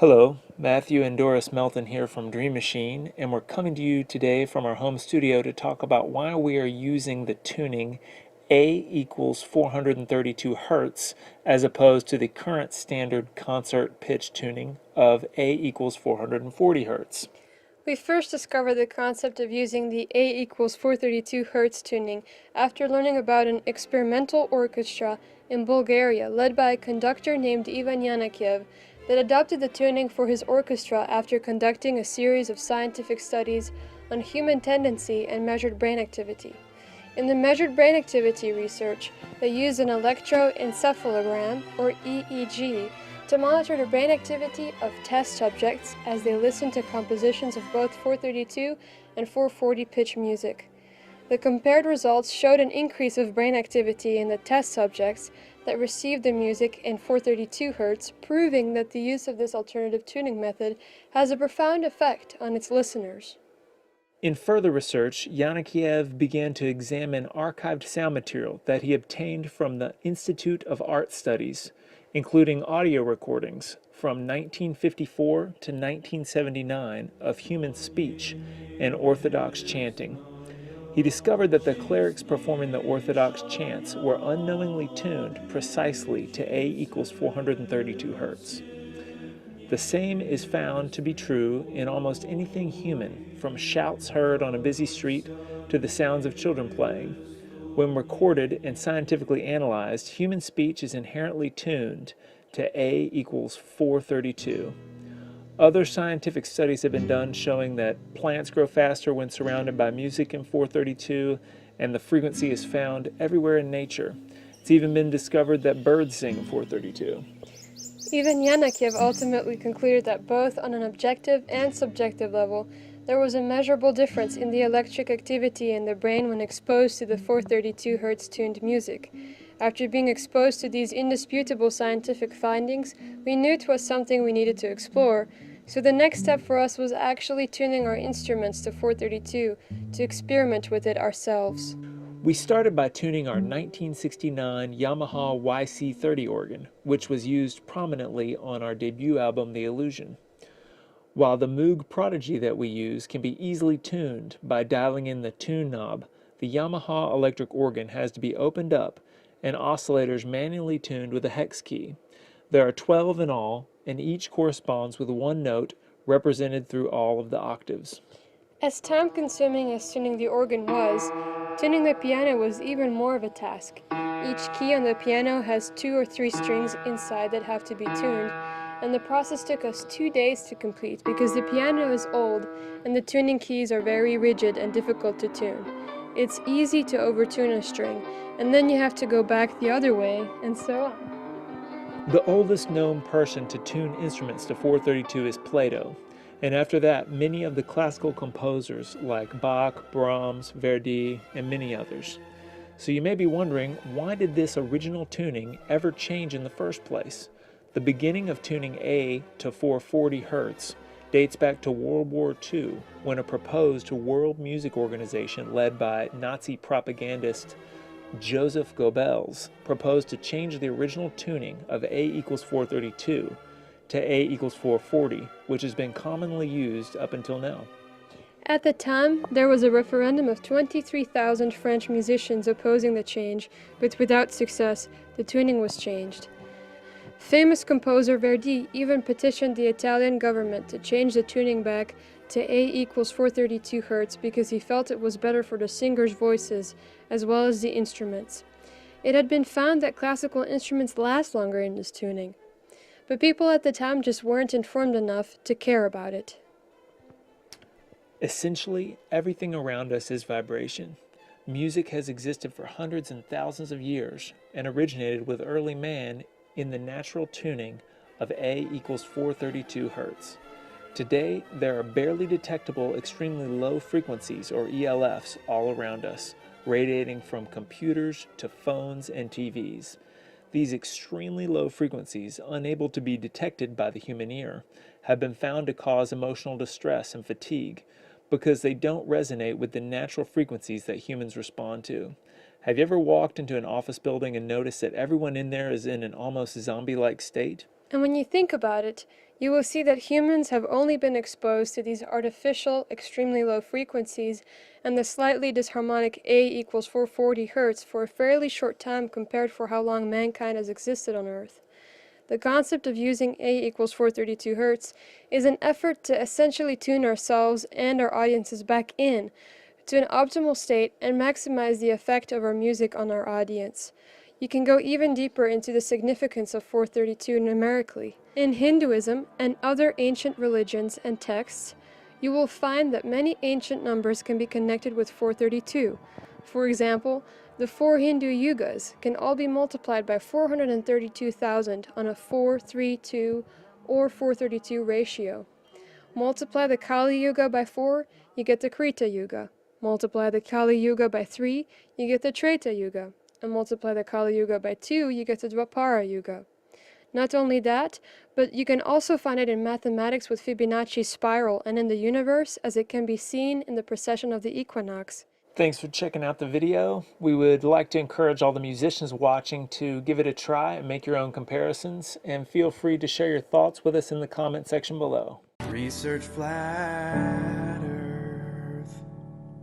Hello, Matthew and Doris Melton here from Dream Machine, and we're coming to you today from our home studio to talk about why we are using the tuning A equals 432 Hertz as opposed to the current standard concert pitch tuning of A equals 440 Hertz. We first discovered the concept of using the A equals 432 Hz tuning after learning about an experimental orchestra in Bulgaria led by a conductor named Ivan Yanakiev that adopted the tuning for his orchestra after conducting a series of scientific studies on human tendency and measured brain activity. In the measured brain activity research, they used an electroencephalogram, or EEG, to monitor the brain activity of test subjects as they listened to compositions of both 432 and 440 pitch music. The compared results showed an increase of brain activity in the test subjects that received the music in 432 Hz, proving that the use of this alternative tuning method has a profound effect on its listeners. In further research, Yanakiev began to examine archived sound material that he obtained from the Institute of Art Studies, including audio recordings from 1954 to 1979 of human speech and Orthodox chanting. He discovered that the clerics performing the Orthodox chants were unknowingly tuned precisely to A equals 432 Hertz. The same is found to be true in almost anything human, from shouts heard on a busy street to the sounds of children playing. When recorded and scientifically analyzed, human speech is inherently tuned to A equals 432. Other scientific studies have been done showing that plants grow faster when surrounded by music in 432, and the frequency is found everywhere in nature. It's even been discovered that birds sing in 432. Even Yanakiev ultimately concluded that both on an objective and subjective level, there was a measurable difference in the electric activity in the brain when exposed to the 432 Hz tuned music. After being exposed to these indisputable scientific findings, we knew it was something we needed to explore, so the next step for us was actually tuning our instruments to 432 to experiment with it ourselves. We started by tuning our 1969 Yamaha YC30 organ, which was used prominently on our debut album, The Illusion. While the Moog Prodigy that we use can be easily tuned by dialing in the tune knob, the Yamaha electric organ has to be opened up and oscillators manually tuned with a hex key. There are 12 in all, and each corresponds with one note represented through all of the octaves. As time-consuming as tuning the organ was, tuning the piano was even more of a task. Each key on the piano has 2 or 3 strings inside that have to be tuned, and the process took us 2 days to complete because the piano is old and the tuning keys are very rigid and difficult to tune. It's easy to overtune a string, and then you have to go back the other way, and so on. The oldest known person to tune instruments to 432 is Plato, and after that, many of the classical composers like Bach, Brahms, Verdi, and many others. So you may be wondering, why did this original tuning ever change in the first place? The beginning of tuning A to 440 Hz dates back to World War II, when a proposed world music organization led by Nazi propagandist Joseph Goebbels proposed to change the original tuning of A equals 432 to A equals 440, which has been commonly used up until now. At the time, there was a referendum of 23,000 French musicians opposing the change, but without success, the tuning was changed. Famous composer Verdi even petitioned the Italian government to change the tuning back to A equals 432 Hz because he felt it was better for the singers' voices as well as the instruments. It had been found that classical instruments last longer in this tuning, but people at the time just weren't informed enough to care about it. Essentially, everything around us is vibration. Music has existed for hundreds and thousands of years and originated with early man in the natural tuning of A equals 432 Hz. Today, there are barely detectable extremely low frequencies, or ELFs, all around us, radiating from computers to phones and TVs. These extremely low frequencies, unable to be detected by the human ear, have been found to cause emotional distress and fatigue because they don't resonate with the natural frequencies that humans respond to. Have you ever walked into an office building and noticed that everyone in there is in an almost zombie-like state? And when you think about it, you will see that humans have only been exposed to these artificial, extremely low frequencies and the slightly disharmonic A equals 440 Hz for a fairly short time compared for how long mankind has existed on Earth. The concept of using A equals 432 Hz is an effort to essentially tune ourselves and our audiences back in to an optimal state and maximize the effect of our music on our audience. You can go even deeper into the significance of 432 numerically. In Hinduism and other ancient religions and texts, you will find that many ancient numbers can be connected with 432. For example, the 4 Hindu yugas can all be multiplied by 432,000 on a 4-3-2 or 432 ratio. Multiply the Kali Yuga by 4, you get the Krita Yuga. Multiply the Kali Yuga by 3, you get the Treta Yuga. And multiply the Kali Yuga by 2, you get the Dwapara Yuga. Not only that, but you can also find it in mathematics with Fibonacci's spiral and in the universe as it can be seen in the precession of the equinox. Thanks for checking out the video. We would like to encourage all the musicians watching to give it a try and make your own comparisons, and feel free to share your thoughts with us in the comment section below. Research flat